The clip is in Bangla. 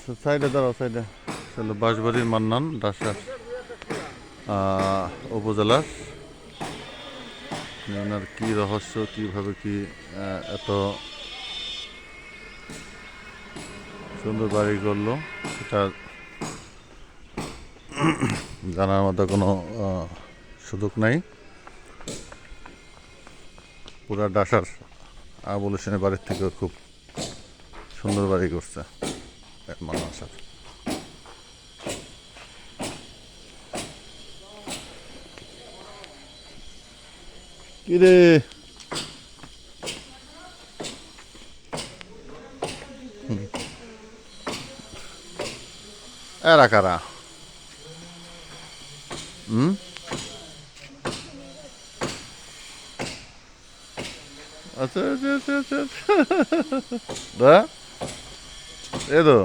সাইডে দাঁড়াও, সাইডে। বাঁশবাড়ির মান্নান ডাসার উপজেলার। ওনার কি রহস্য, কিভাবে কি এত সুন্দর বাড়ি করলো সেটা জানার মতো কোনো সুযোগ নাই। পুরা ডাসার আবুল হোসেনের বাড়ির থেকেও খুব সুন্দর বাড়ি করছে মান্নান স্যার। কিরে এরা কারা? আচ্ছা আচ্ছা আচ্ছা আচ্ছা, দা এ তো